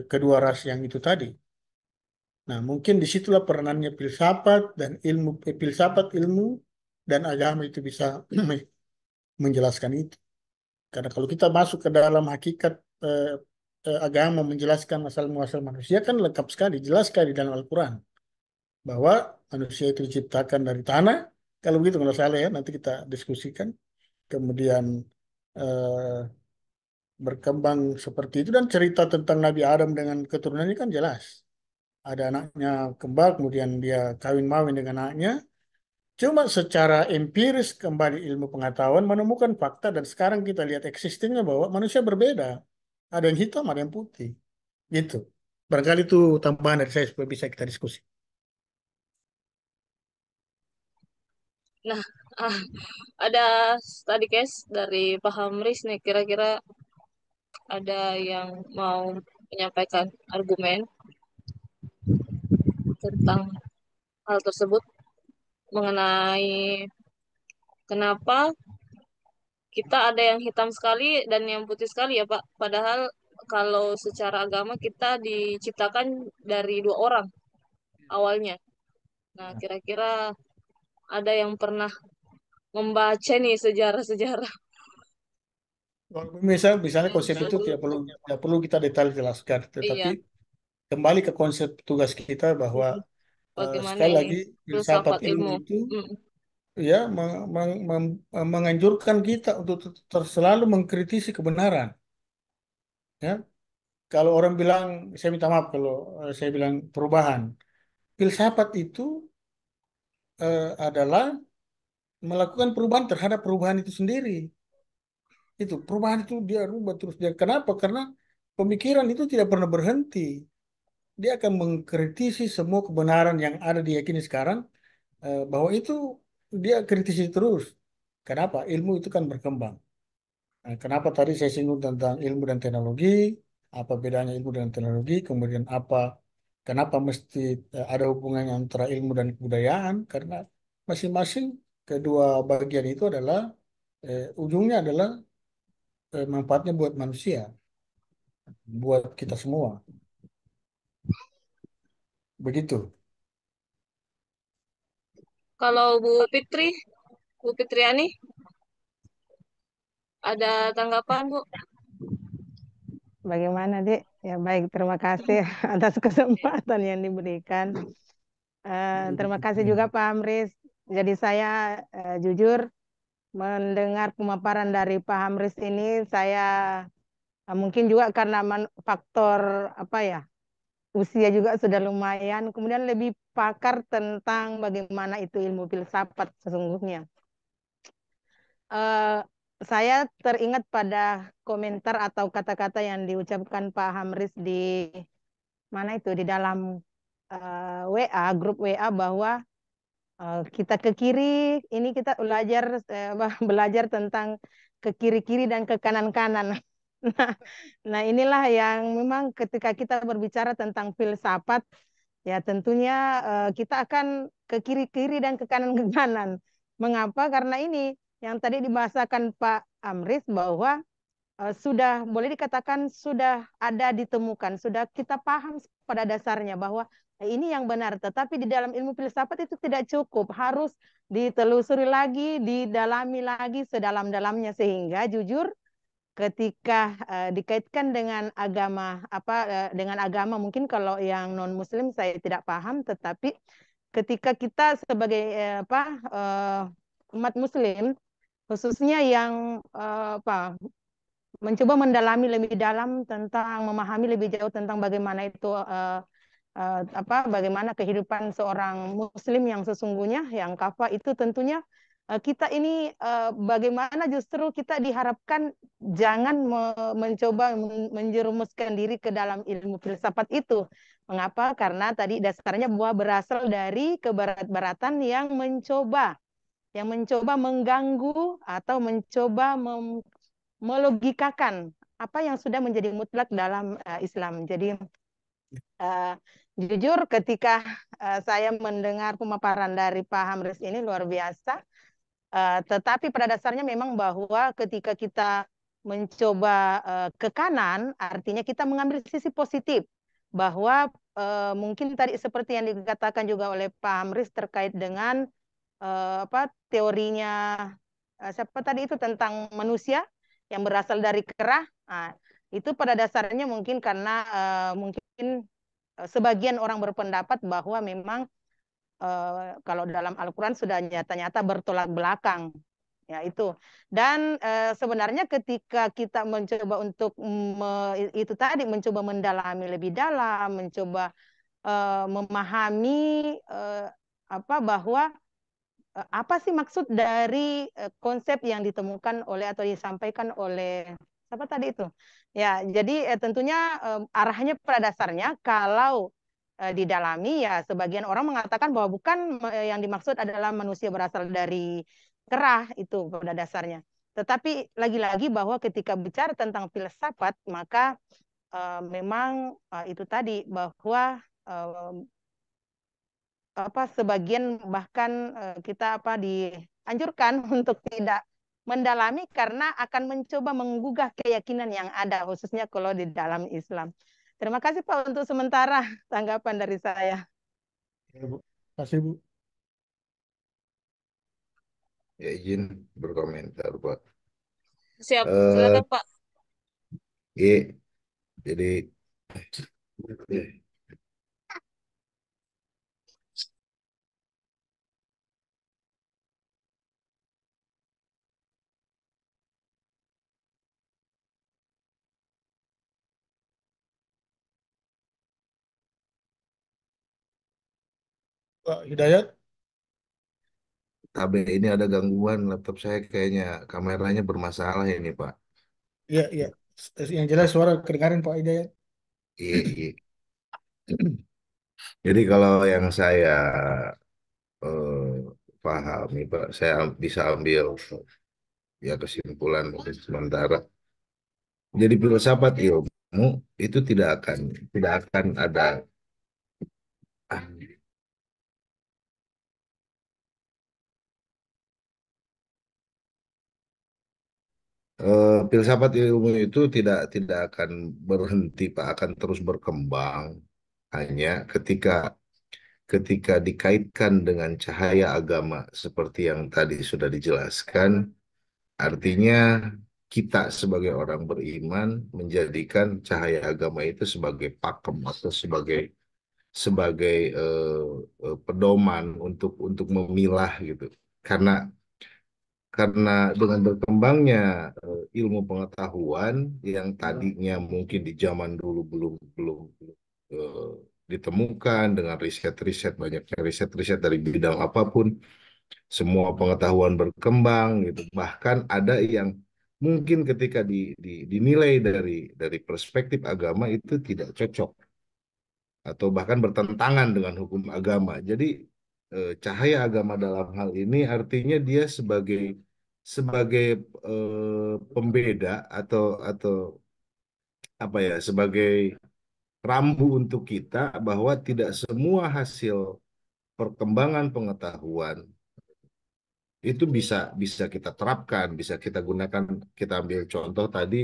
kedua ras yang itu tadi. Nah, mungkin disitulah peranannya filsafat dan filsafat ilmu dan agama itu bisa menjelaskan itu. Karena kalau kita masuk ke dalam hakikat eh, agama menjelaskan asal muasal manusia kan lengkap sekali, jelas sekali di dalam Al-Quran bahwa manusia itu diciptakan dari tanah. Kalau begitu kalau salah ya nanti kita diskusikan. Kemudian eh, berkembang seperti itu dan cerita tentang Nabi Adam dengan keturunannya kan jelas. Ada anaknya kembar, kemudian dia kawin mawin dengan anaknya. Cuma secara empiris kembali ilmu pengetahuan menemukan fakta dan sekarang kita lihat existingnya bahwa manusia berbeda. Ada yang hitam, ada yang putih. Gitu. Barangkali itu tambahan dari saya supaya bisa kita diskusi. Nah, ah, ada tadi case dari Pak Hamris nih, kira-kira ada yang mau menyampaikan argumen tentang hal tersebut mengenai kenapa kita ada yang hitam sekali dan yang putih sekali ya Pak. Padahal kalau secara agama kita diciptakan dari dua orang awalnya. Nah, kira-kira ada yang pernah membaca nih sejarah-sejarah. Kalau misalnya konsep itu tidak perlu kita detail jelaskan, tetapi Iya, kembali ke konsep tugas kita bahwa bagaimana sekali ini lagi filsafat filsafat ilmu ilmu. itu Mm, ya menganjurkan kita untuk selalu mengkritisi kebenaran. Ya, kalau orang bilang, saya minta maaf kalau saya bilang perubahan. Filsafat itu adalah melakukan perubahan terhadap perubahan itu sendiri. Itu perubahan itu dia rubah terus dia. Kenapa? Karena pemikiran itu tidak pernah berhenti. Dia akan mengkritisi semua kebenaran yang ada diyakini sekarang bahwa itu dia kritisi terus. Kenapa? Ilmu itu kan berkembang. Nah, kenapa tadi saya singgung tentang ilmu dan teknologi? Apa bedanya ilmu dan teknologi? Kemudian kenapa mesti ada hubungannya antara ilmu dan kebudayaan? Karena masing-masing kedua bagian itu adalah ujungnya adalah manfaatnya buat manusia, buat kita semua. Begitu. Kalau Bu Fitriani, ada tanggapan, Bu? Bagaimana, Dik? Ya, baik. Terima kasih atas kesempatan yang diberikan. Terima kasih juga Pak Amris. Jadi saya jujur mendengar pemaparan dari Pak Amris ini, saya mungkin juga karena faktor apa ya, usia juga sudah lumayan, kemudian lebih pakar tentang bagaimana itu ilmu filsafat sesungguhnya. Eh, saya teringat pada komentar atau kata-kata yang diucapkan Pak Hamris di mana itu di dalam WA, grup WA bahwa kita ke kiri, ini kita belajar belajar tentang ke kiri-kiri dan ke kanan-kanan. Nah, nah inilah yang memang ketika kita berbicara tentang filsafat, ya tentunya kita akan ke kiri-kiri dan ke kanan-kanan. Mengapa? Karena ini yang tadi dibahasakan Pak Amris bahwa sudah boleh dikatakan sudah ada ditemukan, sudah kita paham pada dasarnya bahwa ini yang benar. Tetapi di dalam ilmu filsafat itu tidak cukup, harus ditelusuri lagi, didalami lagi sedalam-dalamnya sehingga jujur ketika dikaitkan dengan agama dengan agama mungkin kalau yang non muslim saya tidak paham, tetapi ketika kita sebagai umat muslim khususnya yang mencoba mendalami lebih dalam tentang memahami lebih jauh tentang bagaimana itu bagaimana kehidupan seorang muslim yang sesungguhnya yang kafah itu tentunya kita ini bagaimana justru kita diharapkan jangan mencoba menjerumuskan diri ke dalam ilmu filsafat itu. Mengapa? Karena tadi dasarnya bahwa berasal dari keberat-beratan yang mencoba mengganggu atau mencoba melogikakan apa yang sudah menjadi mutlak dalam Islam. Jadi uh, jujur ketika saya mendengar pemaparan dari Pak Hamris ini luar biasa. Tetapi pada dasarnya memang bahwa ketika kita mencoba ke kanan, artinya kita mengambil sisi positif bahwa mungkin tadi seperti yang dikatakan juga oleh Pak Hamris terkait dengan teorinya siapa tadi itu tentang manusia yang berasal dari kerah. Nah, itu pada dasarnya mungkin karena mungkin sebagian orang berpendapat bahwa memang kalau dalam Al-Quran sudah nyata-nyata bertolak belakang. Ya itu. Dan sebenarnya ketika kita mencoba untuk itu tadi mencoba mendalami lebih dalam, mencoba memahami bahwa apa sih maksud dari konsep yang ditemukan oleh atau disampaikan oleh siapa tadi itu? Ya, jadi tentunya arahnya pada dasarnya kalau didalami ya sebagian orang mengatakan bahwa bukan yang dimaksud adalah manusia berasal dari kerah itu pada dasarnya. Tetapi lagi-lagi bahwa ketika bicara tentang filsafat maka memang itu tadi bahwa sebagian bahkan kita dianjurkan untuk tidak mendalami karena akan mencoba menggugah keyakinan yang ada khususnya kalau di dalam Islam. Terima kasih Pak untuk sementara tanggapan dari saya. Ya, Bu. Terima kasih, Bu. Ya izin berkomentar, Pak. Siap, Eh, silakan Pak. jadi Pak Hidayat. KB ini ada gangguan laptop saya kayaknya kameranya bermasalah ini, Pak. Iya, iya. Yang jelas suara kedengaran Pak Hidayat. Iya, iya. Jadi kalau yang saya eh, pahami, Pak, saya bisa ambil ya kesimpulan mungkin sementara. Jadi filsafat ilmu itu tidak akan ada Filsafat ilmu itu tidak akan berhenti, Pak, akan terus berkembang. Hanya ketika dikaitkan dengan cahaya agama seperti yang tadi sudah dijelaskan, artinya kita sebagai orang beriman menjadikan cahaya agama itu sebagai pakem atau sebagai sebagai pedoman untuk memilah gitu. Karena karena dengan berkembangnya ilmu pengetahuan yang tadinya mungkin di zaman dulu belum eh, ditemukan dengan riset-riset, banyaknya riset-riset dari bidang apapun, semua pengetahuan berkembang gitu. Bahkan ada yang mungkin ketika dinilai dari perspektif agama itu tidak cocok atau bahkan bertentangan dengan hukum agama. Jadi cahaya agama dalam hal ini artinya dia sebagai pembeda atau apa ya, sebagai rambu untuk kita bahwa tidak semua hasil perkembangan pengetahuan itu bisa bisa kita terapkan, bisa kita gunakan. Kita ambil contoh tadi,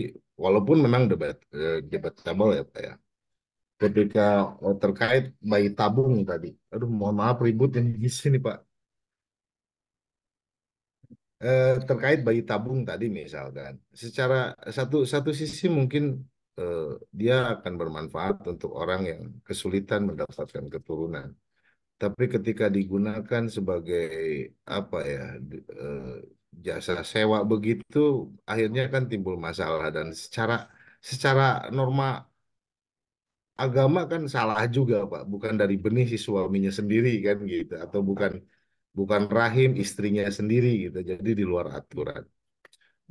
walaupun memang debatable ya Pak ya, ketika terkait bayi tabung tadi. Aduh, mohon maaf ribut ini di sini Pak. Terkait bayi tabung tadi misalkan, secara satu satu sisi mungkin eh, dia akan bermanfaat untuk orang yang kesulitan mendapatkan keturunan. Tapi ketika digunakan sebagai apa ya, jasa sewa begitu, akhirnya kan timbul masalah dan secara norma agama kan salah juga Pak, bukan dari benih si suaminya sendiri kan gitu, atau bukan bukan rahim istrinya sendiri gitu. Jadi di luar aturan.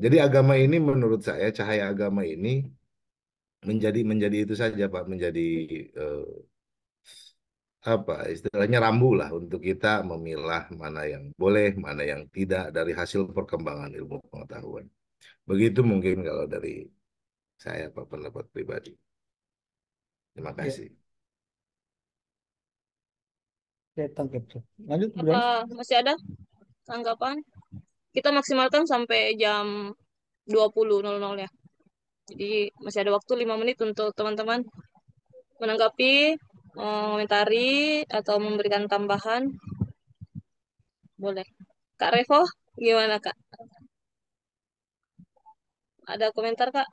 Jadi agama ini menurut saya cahaya agama ini menjadi menjadi itu saja Pak, menjadi eh, apa istilahnya rambu lah untuk kita memilah mana yang boleh, mana yang tidak dari hasil perkembangan ilmu pengetahuan. Begitu mungkin kalau dari saya Pak, pendapat pribadi. Terima Ya, kasih. saya tangkap tuh. Lanjut, Apa Bang. masih ada tanggapan? Kita maksimalkan sampai jam 20.00 ya. Jadi masih ada waktu 5 menit untuk teman-teman menanggapi, mengomentari, atau memberikan tambahan. Boleh. Kak Revo, gimana Kak? Ada komentar Kak?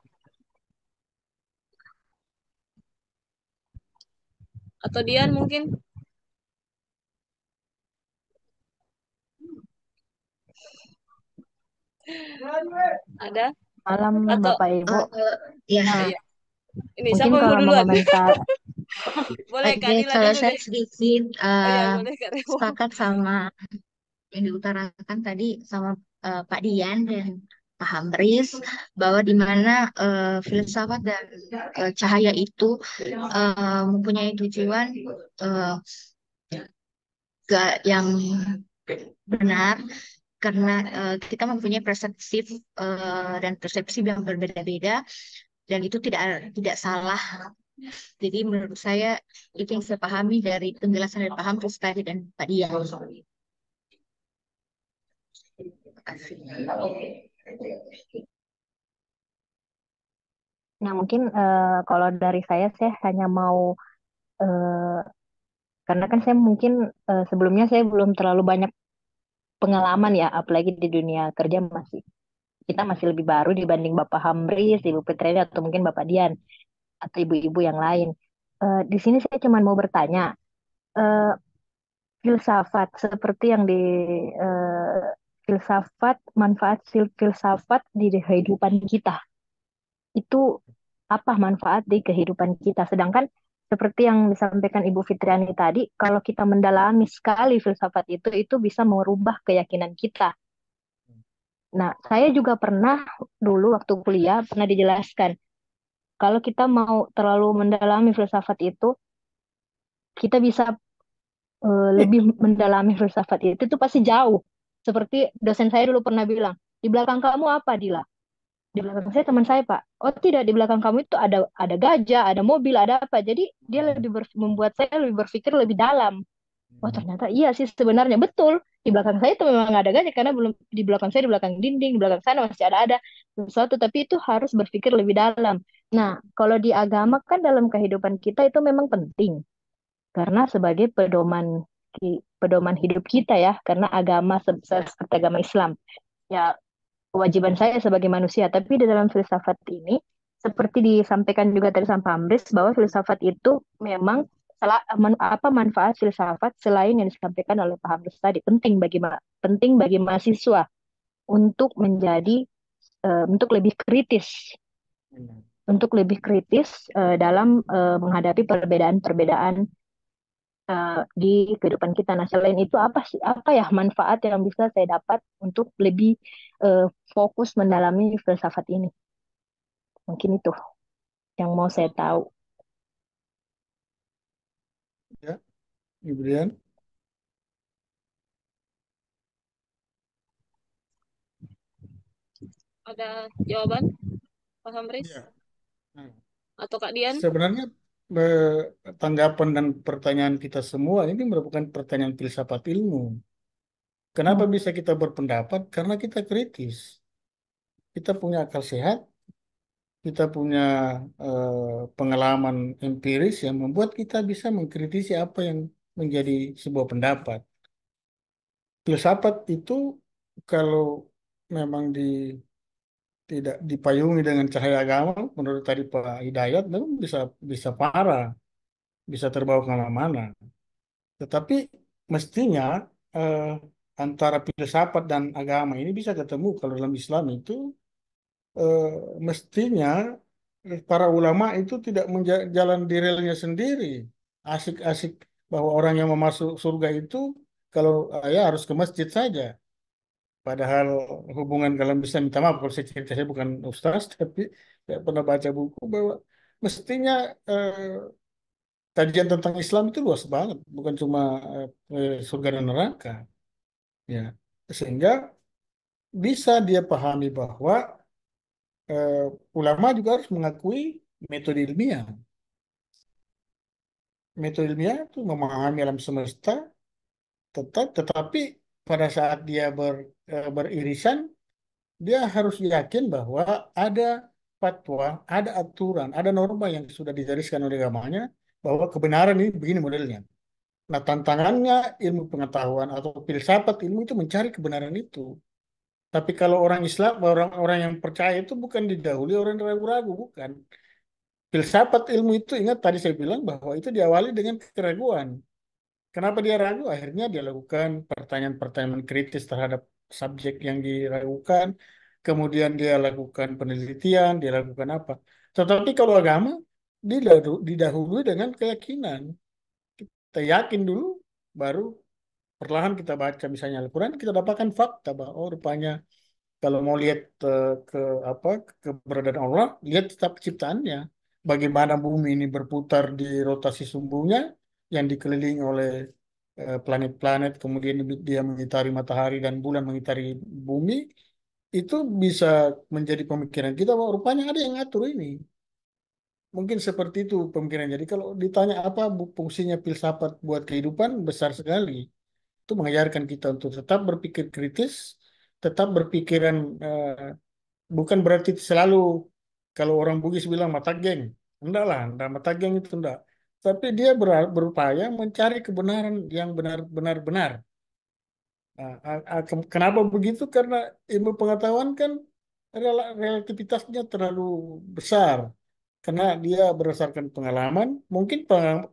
Atau Dian mungkin? Ada? Malam Atau Bapak Ibu. Ya, iya. Ini Mungkin siapa kalau mau duluan? mengomentar, Boleh Kak oke. Dila Kalau dulu saya deh. sedikit Oh ya, boleh Kak Revo. sepakat sama yang diutarakan tadi sama Pak Dian dan Pak Hamris, bahwa di mana filsafat dan cahaya itu mempunyai tujuan eh, yang benar, karena kita mempunyai dan persepsi yang berbeda-beda, dan itu tidak salah. Jadi menurut saya itu yang saya pahami dari penjelasan dari Pak Hamris tadi dan Pak Dian. Terima kasih. nah mungkin kalau dari saya hanya mau, eh, karena kan saya mungkin sebelumnya saya belum terlalu banyak pengalaman ya, apalagi di dunia kerja kita masih lebih baru dibanding Bapak Hamris, Ibu Fitriani, atau mungkin Bapak Dian, atau ibu-ibu yang lain. Di sini saya cuma mau bertanya, eh, filsafat seperti yang di eh, filsafat, manfaat filsafat di kehidupan kita itu apa manfaat di kehidupan kita? Sedangkan seperti yang disampaikan Ibu Fitriani tadi, kalau kita mendalami sekali filsafat itu bisa merubah keyakinan kita. Nah, saya juga pernah dulu waktu kuliah pernah dijelaskan kalau kita mau terlalu mendalami filsafat itu, kita bisa lebih mendalami filsafat itu pasti jauh. Seperti dosen saya dulu pernah bilang, di belakang kamu apa, Dila? Di belakang saya teman saya, Pak. Oh tidak, di belakang kamu itu ada gajah, ada mobil, ada apa. Jadi dia membuat saya lebih berpikir lebih dalam. Oh ternyata iya sih sebenarnya betul. di belakang saya itu memang ada gajah karena belum di belakang saya, di belakang dinding, di belakang sana masih ada sesuatu, tapi itu harus berpikir lebih dalam. Nah, kalau di agama kan dalam kehidupan kita itu memang penting karena sebagai pedoman hidup kita ya, karena agama seperti agama Islam ya kewajiban saya sebagai manusia. Tapi di dalam filsafat ini, seperti disampaikan juga tadi sama Pak Amris, bahwa filsafat itu memang apa manfaat filsafat selain yang disampaikan oleh Pak Amris tadi, penting bagi mahasiswa untuk untuk lebih kritis, dalam menghadapi perbedaan-perbedaan di kehidupan kita. Nah, selain itu apa ya manfaat yang bisa saya dapat untuk lebih eh, fokus mendalami filsafat ini? Mungkin itu yang mau saya tahu. Ya, kemudian Ada jawaban, Pak Hamris ya. Nah, atau Kak Dian? sebenarnya tanggapan dan pertanyaan kita semua ini merupakan pertanyaan filsafat ilmu. Kenapa Hmm. bisa kita berpendapat? Karena kita kritis. Kita punya akal sehat, kita punya pengalaman empiris yang membuat kita bisa mengkritisi apa yang menjadi sebuah pendapat. Filsafat itu kalau memang tidak dipayungi dengan cahaya agama, menurut tadi Pak Hidayat, memang bisa bisa parah, bisa terbawa kemana-mana. Tetapi mestinya eh, antara filsafat dan agama ini bisa ketemu. Kalau dalam Islam itu eh, mestinya para ulama itu tidak jalan di relnya sendiri. Asik-asik bahwa orang yang mau masuk surga itu kalau ya harus ke masjid saja. Padahal hubungan kalau bisa minta maaf kalau saya cerita saya bukan ustaz tapi saya pernah baca buku bahwa mestinya eh, kajian tentang Islam itu luas banget, bukan cuma surga dan neraka. Ya, sehingga bisa dia pahami bahwa eh, ulama juga harus mengakui metode ilmiah. Metode ilmiah itu memahami alam semesta, tetapi pada saat dia beririsan, dia harus yakin bahwa ada fatwa, ada aturan, ada norma yang sudah digariskan oleh agamanya bahwa kebenaran ini begini modelnya. Nah, tantangannya ilmu pengetahuan atau filsafat ilmu itu mencari kebenaran itu. Tapi kalau orang Islam, orang-orang yang percaya itu bukan didahului orang yang ragu-ragu, bukan. Filsafat ilmu itu ingat tadi saya bilang bahwa itu diawali dengan keraguan. Kenapa dia ragu? Akhirnya dia lakukan pertanyaan-pertanyaan kritis terhadap subjek yang diragukan. Kemudian dia lakukan penelitian, dia lakukan apa. Tetapi kalau agama, didahului dengan keyakinan. Kita yakin dulu, baru perlahan kita baca misalnya Al-Quran, kita dapatkan fakta bahwa oh rupanya kalau mau lihat ke apa keberadaan Allah, lihat kitab ciptaannya. Bagaimana bumi ini berputar di rotasi sumbunya yang dikelilingi oleh planet-planet, kemudian dia mengitari matahari dan bulan mengitari bumi, itu bisa menjadi pemikiran kita bahwa rupanya ada yang ngatur ini. Mungkin seperti itu pemikiran. Jadi kalau ditanya apa fungsinya filsafat buat kehidupan, besar sekali. Itu mengajarkan kita untuk tetap berpikir kritis, tetap berpikiran bukan berarti selalu kalau orang Bugis bilang mata geng. Enggak lah, enggak mata geng itu enggak. Tapi dia berupaya mencari kebenaran yang benar-benar benar. Nah, kenapa begitu? Karena ilmu pengetahuan kan relativitasnya terlalu besar. Karena dia berdasarkan pengalaman, mungkin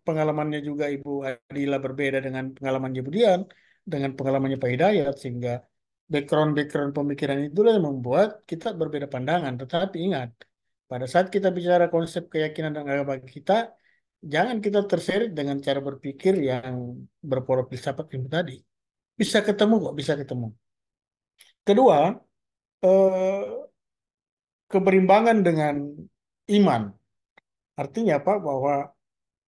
pengalamannya juga Ibu Adila berbeda dengan pengalamannya Ibu Dian, dengan pengalamannya Pak Hidayat, sehingga background-background pemikiran itulah yang membuat kita berbeda pandangan. Tetapi ingat, pada saat kita bicara konsep keyakinan dan agama kita, jangan kita terseret dengan cara berpikir yang berpola filsafat ilmu tadi. Bisa ketemu kok, bisa ketemu. Kedua, eh, keberimbangan dengan iman. Artinya apa? Bahwa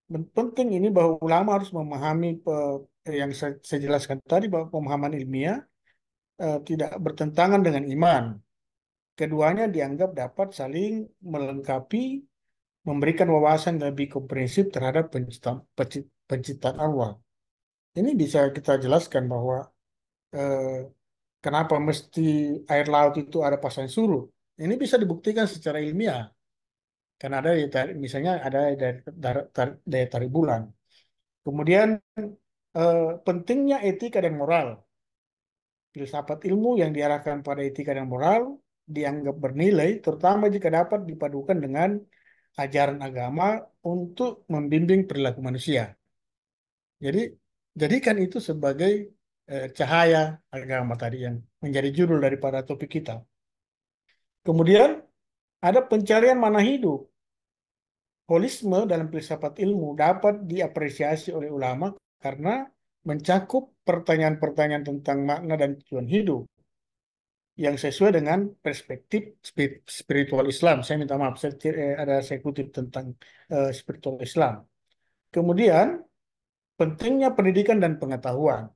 penting ini bahwa ulama harus memahami yang saya jelaskan tadi bahwa pemahaman ilmiah tidak bertentangan dengan iman. Keduanya dianggap dapat saling melengkapi, memberikan wawasan lebih komprehensif terhadap penciptaan Allah. Ini bisa kita jelaskan bahwa eh, kenapa mesti air laut itu ada pasang surut. Ini bisa dibuktikan secara ilmiah. Karena ada misalnya ada daya tarik bulan. Kemudian pentingnya etika dan moral. Filsafat ilmu yang diarahkan pada etika dan moral dianggap bernilai, terutama jika dapat dipadukan dengan ajaran agama untuk membimbing perilaku manusia. Jadi, jadikan itu sebagai cahaya agama tadi yang menjadi judul daripada topik kita. Kemudian ada pencarian mana hidup. Holisme dalam filsafat ilmu dapat diapresiasi oleh ulama karena mencakup pertanyaan-pertanyaan tentang makna dan tujuan hidup yang sesuai dengan perspektif spiritual Islam. Saya minta maaf, saya kutip tentang spiritual Islam. Kemudian, pentingnya pendidikan dan pengetahuan.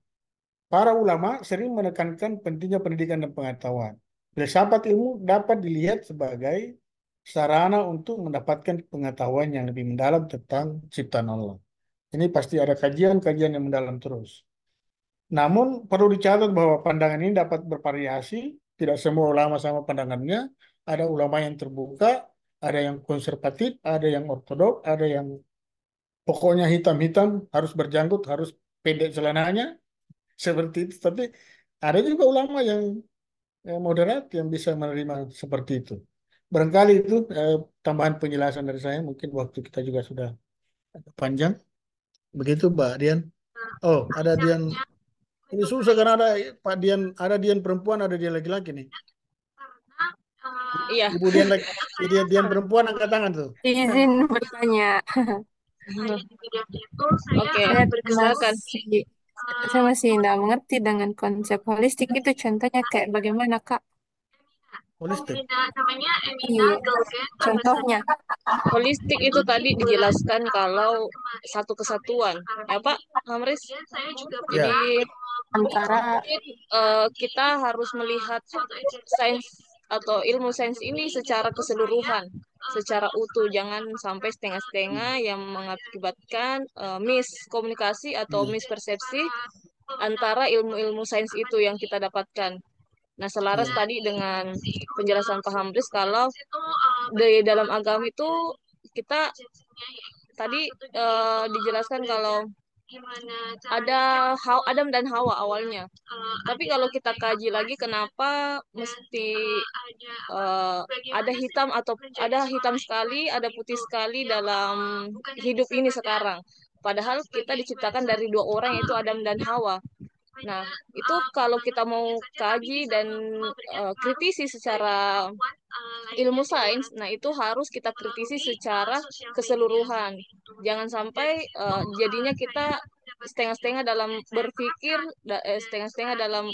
Para ulama sering menekankan pentingnya pendidikan dan pengetahuan. Filsafat ilmu dapat dilihat sebagai sarana untuk mendapatkan pengetahuan yang lebih mendalam tentang ciptaan Allah. Ini pasti ada kajian-kajian yang mendalam terus. Namun perlu dicatat bahwa pandangan ini dapat bervariasi, tidak semua ulama sama pandangannya. Ada ulama yang terbuka, ada yang konservatif, ada yang ortodok, ada yang pokoknya hitam-hitam, harus berjanggut, harus pendek celananya, seperti itu. Tapi ada juga ulama yang moderat yang bisa menerima seperti itu. Barangkali itu tambahan penjelasan dari saya. Mungkin waktu kita juga sudah agak panjang. Begitu, Mbak Dian. Oh, ada Dian. Ini susah karena ada Pak Dian, ada Dian perempuan, ada Dian laki-laki nih. Iya. Ibu Dian laki, Dian perempuan angkat tangan tuh. Izin bertanya. Oke, silakan. Saya masih tidak mengerti dengan konsep holistik itu. Contohnya kayak bagaimana, Kak? Holistik. Iya, contohnya. Holistik itu tadi dijelaskan kalau satu kesatuan, ya Pak Hamris. Ya. Jadi Antara kita harus melihat sains atau ilmu sains ini secara keseluruhan, secara utuh, jangan sampai setengah-setengah yang mengakibatkan miskomunikasi atau Hmm. mispersepsi antara ilmu-ilmu sains itu yang kita dapatkan. Nah, selaras Ya. tadi dengan penjelasan Pak Hamris kalau di dalam agama itu kita tadi dijelaskan kalau ada Adam dan Hawa awalnya. Tapi kalau kita kaji lagi kenapa mesti eh, ada hitam atau ada hitam sekali, ada putih sekali dalam hidup ini sekarang. Padahal kita diciptakan dari dua orang yaitu Adam dan Hawa. Nah, itu kalau kita mau kaji dan kritisi secara ilmu sains, nah itu harus kita kritisi secara keseluruhan. Jangan sampai jadinya kita setengah-setengah dalam berpikir, setengah-setengah dalam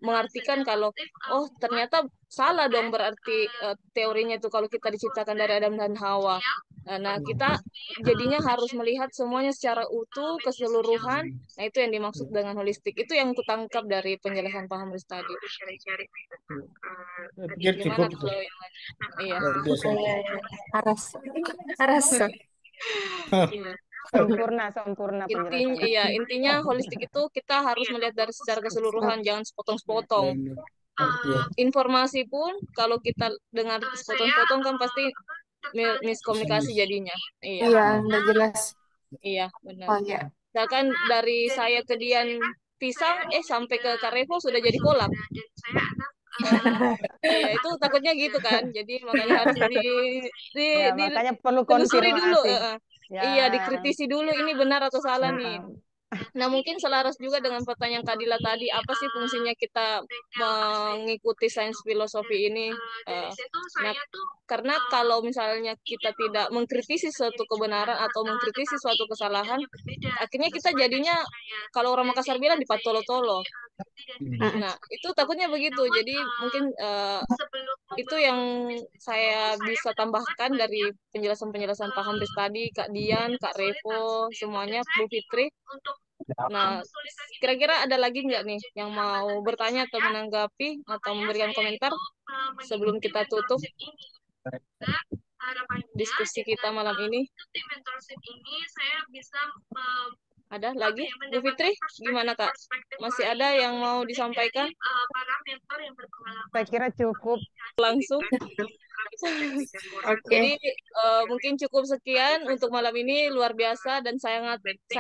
mengartikan kalau, oh ternyata salah dong berarti teorinya itu kalau kita diciptakan dari Adam dan Hawa. Nah, kita jadinya harus melihat semuanya secara utuh, keseluruhan. Nah, itu yang dimaksud dengan holistik. Itu yang kutangkap dari penjelasan Pak Hamris tadi. Saya pikir Gimana cukup itu. kalau yang lain? Iya. Luar biasa itu. Aras. Aras. Iya. Sempurna, sempurna Intinya, penjelasannya. iya, intinya holistik itu kita harus melihat dari secara keseluruhan, jangan sepotong-sepotong. Ya. Informasi pun kalau kita dengar sepotong-sepotong kan pasti miskomunikasi Bisa jadinya. Iya, Iya, udah jelas. iya, benar. Oh ya. Misalkan dari saya ke Dian pisang, sampai ke Karevo sudah jadi kolak. Iya, itu takutnya gitu kan. Jadi makanya harus Ya, makanya perlu ditelusuri dulu. konfirmasi. Ya. Iya, dikritisi dulu ini benar atau salah nih. Paham. Nah, mungkin selaras juga dengan pertanyaan Kadila tadi, apa sih fungsinya kita mengikuti sains filosofi ini? Nah, karena kalau misalnya kita tidak mengkritisi suatu kebenaran atau mengkritisi suatu kesalahan, akhirnya kita jadinya, kalau orang Makassar bilang, dipatolo-tolo. Nah, itu takutnya begitu. Jadi mungkin itu yang saya bisa tambahkan dari penjelasan-penjelasan Pak Hamris tadi, Kak Dian, Kak Revo, semuanya, Bu Fitri. Nah, kira-kira ada lagi nggak nih yang mau bertanya atau menanggapi atau memberikan komentar sebelum kita tutup diskusi kita malam ini? Ada lagi? Bu Fitri, gimana Kak? Masih ada yang mau disampaikan Saya kira cukup. langsung? Oke. Jadi mungkin cukup sekian untuk malam ini, luar biasa dan saya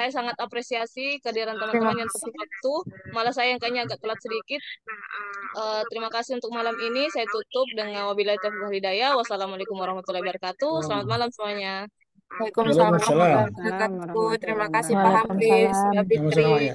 sangat apresiasi kehadiran Terima teman-teman yang kasih. tepat waktu. Malah saya yang kayaknya agak telat sedikit. Terima kasih untuk malam ini. Saya tutup dengan wabillahi taufiq wal hidayah. Wassalamualaikum warahmatullahi wabarakatuh. Selamat malam semuanya. Waalaikumsalam Waalaikumsalam. warahmatullahi Waalaikumsalam wabarakatuh. warahmatullahi Terima kasih Pak wabarakatuh. Hamris, Waalaikumsalam. Mbak Fitri. Sama-sama ya.